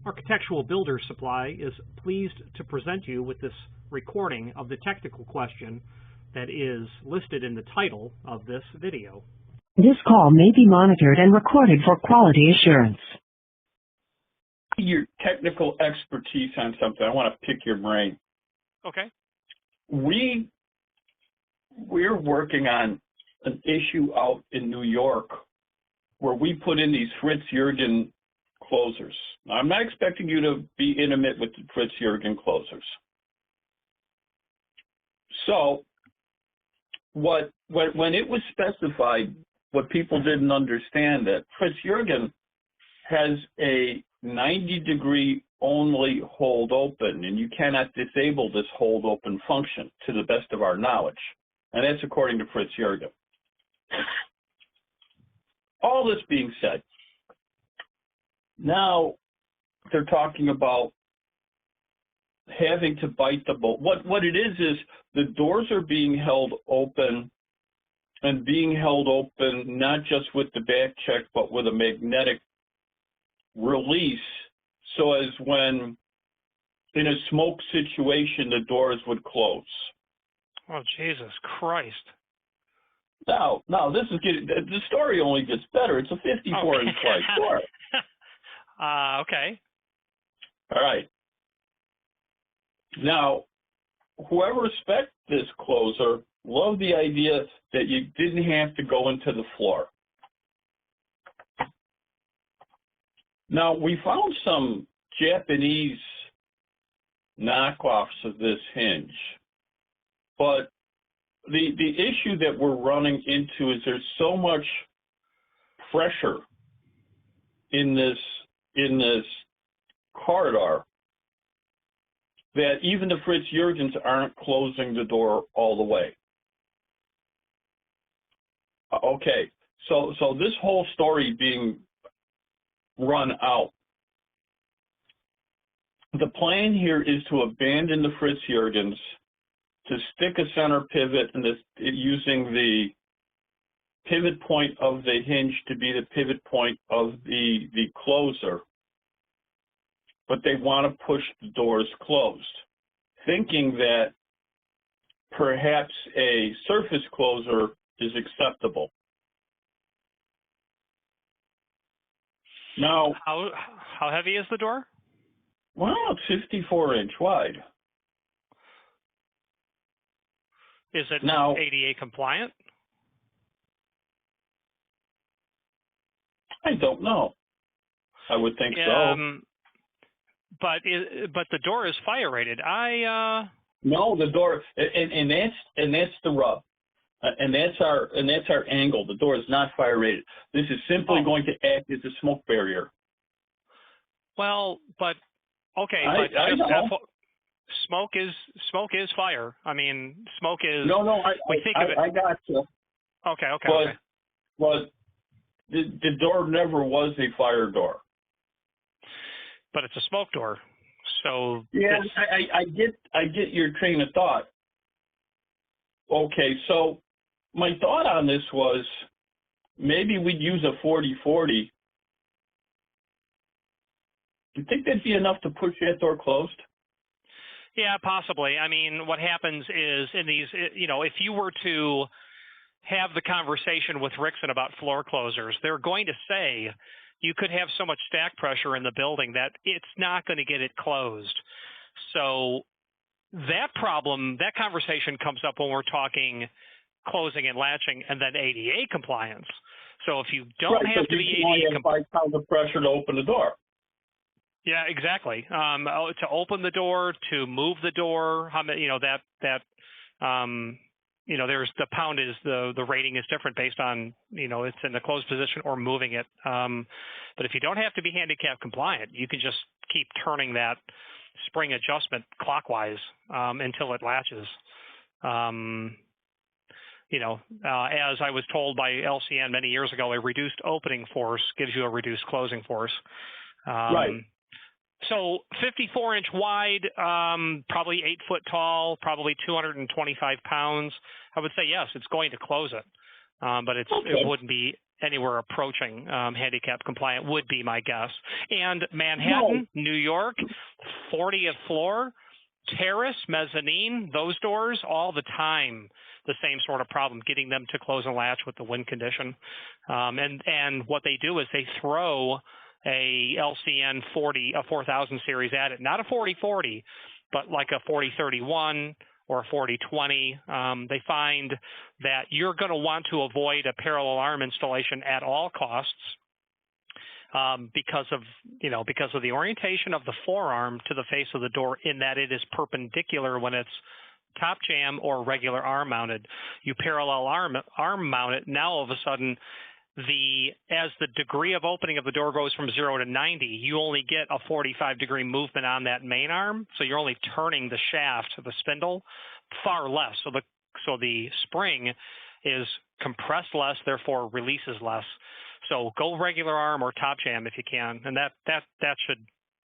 Architectural Builder Supply is pleased to present you with this recording of the technical question that is listed in the title of this video. This call may be monitored and recorded for quality assurance. Your technical expertise on something. I want to pick your brain. Okay. We're working on an issue out in New York where we put in these FritsJurgens closers. Now, I'm not expecting you to be intimate with the FritsJurgens closers. So, when it was specified, what people didn't understand that FritsJurgens has a 90-degree only hold open, and you cannot disable this hold open function to the best of our knowledge. And that's according to FritsJurgens. All this being said, now they're talking about having to bite the bolt. What it is the doors are being held open, and being held open not just with the back check, but with a magnetic release, so as when in a smoke situation, the doors would close. Oh, Jesus Christ. Now, this is the story only gets better. It's a 54-inch wide door. Okay. All right. Now, whoever spec'd this closer loved the idea that you didn't have to go into the floor. Now, we found some Japanese knockoffs of this hinge, but the issue that we're running into is there's so much pressure in this corridor that even the FritsJurgens aren't closing the door all the way. Okay, so this whole story being run out. The plan here is to abandon the FritsJurgens, to stick a center pivot and using the pivot point of the hinge to be the pivot point of the closer, but they want to push the doors closed, thinking that perhaps a surface closer is acceptable. Now, how heavy is the door? Well, it's 54-inch wide. Is it now ADA compliant? I don't know. I would think so. But the door is fire rated. No, the door, and that's the rub, and that's our angle. The door is not fire rated. This is simply going to act as a smoke barrier. Well, but okay, I know. Smoke is fire. I mean, smoke is. No, I got you. Okay. But the door never was a fire door. But it's a smoke door, so. Yeah, I get your train of thought. Okay, so my thought on this was maybe we'd use a 40-40. Do you think that'd be enough to push that door closed? Yeah, possibly. I mean, what happens is in these, if you were to have the conversation with Rickson about floor closers, they're going to say you could have so much stack pressure in the building that it's not going to get it closed. So that conversation comes up when we're talking closing and latching and then ADA compliance. So if you don't have to be ADA compliant, 5 pounds of pressure to open the door. Yeah, exactly. To open the door, to move the door, there's the pound is the rating is different based on, it's in the closed position or moving it. But if you don't have to be handicap compliant, you can just keep turning that spring adjustment clockwise until it latches. As I was told by LCN many years ago, a reduced opening force gives you a reduced closing force. Right. So 54-inch wide, probably 8 foot tall, probably 225 pounds. I would say yes, it's going to close it, but it wouldn't be anywhere approaching handicap compliant would be my guess. And Manhattan, New York, 40th floor, terrace, mezzanine, those doors, all the time, the same sort of problem, getting them to close and latch with the wind condition. And what they do is they throw a LCN 40, a 4000 series at it, not a 4040, but like a 4031 or a 4020. They find that you're going to want to avoid a parallel arm installation at all costs. Because of the orientation of the forearm to the face of the door, in that it is perpendicular when it's top jam or regular arm mounted. You parallel arm mount it, now all of a sudden, as the degree of opening of the door goes from 0 to 90, you only get a 45-degree movement on that main arm, so you're only turning the shaft, the spindle, far less. So the spring is compressed less, therefore releases less. So go regular arm or top jam if you can, and that should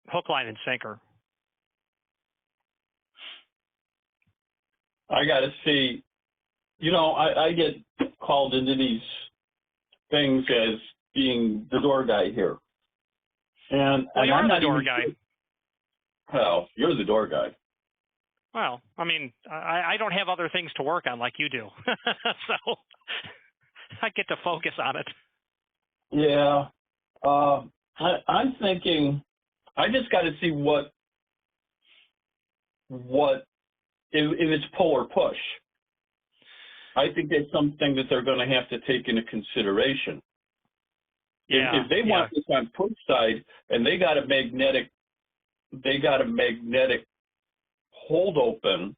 hook, line, and sinker. I got to see, I get called into these things as being the door guy here. Well, you're the door guy. Well, you're the door guy. Well, I mean, I don't have other things to work on like you do, so I get to focus on it. Yeah, I'm thinking. I just got to see what if it's pull or push. I think that's something that they're going to have to take into consideration. Yeah, if they want this on push side and they got a magnetic hold open,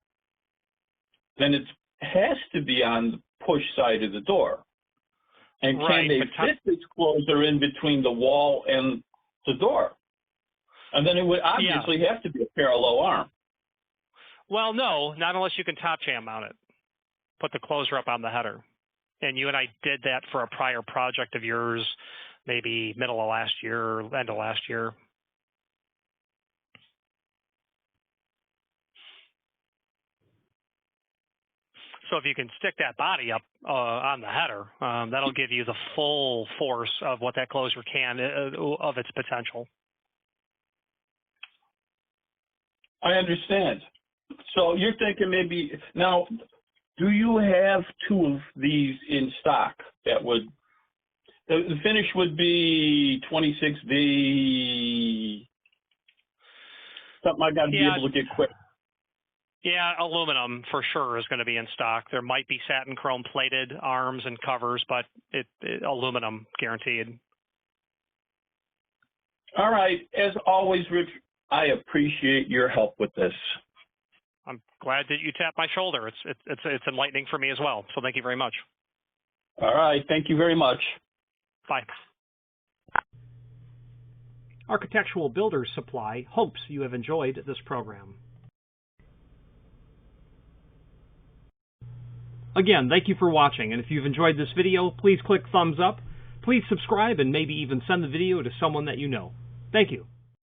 then it has to be on the push side of the door. And can they fit this closer in between the wall and the door? And then it would obviously have to be a parallel arm. Well, no, not unless you can top jam mount it. Put the closer up on the header. And you and I did that for a prior project of yours, maybe middle of last year or end of last year. So if you can stick that body up on the header, that'll give you the full force of what that closer can, of its potential. I understand. So you're thinking maybe, now, do you have two of these in stock that would, the finish would be 26V, something I got to be able to get quick. Yeah, aluminum for sure is going to be in stock. There might be satin chrome plated arms and covers, but aluminum guaranteed. All right. As always, Rich, I appreciate your help with this. I'm glad that you tapped my shoulder. It's enlightening for me as well. So thank you very much. All right. Thank you very much. Bye. Architectural Builders Supply hopes you have enjoyed this program. Again, thank you for watching, and if you've enjoyed this video, please click thumbs up, please subscribe, and maybe even send the video to someone that you know. Thank you.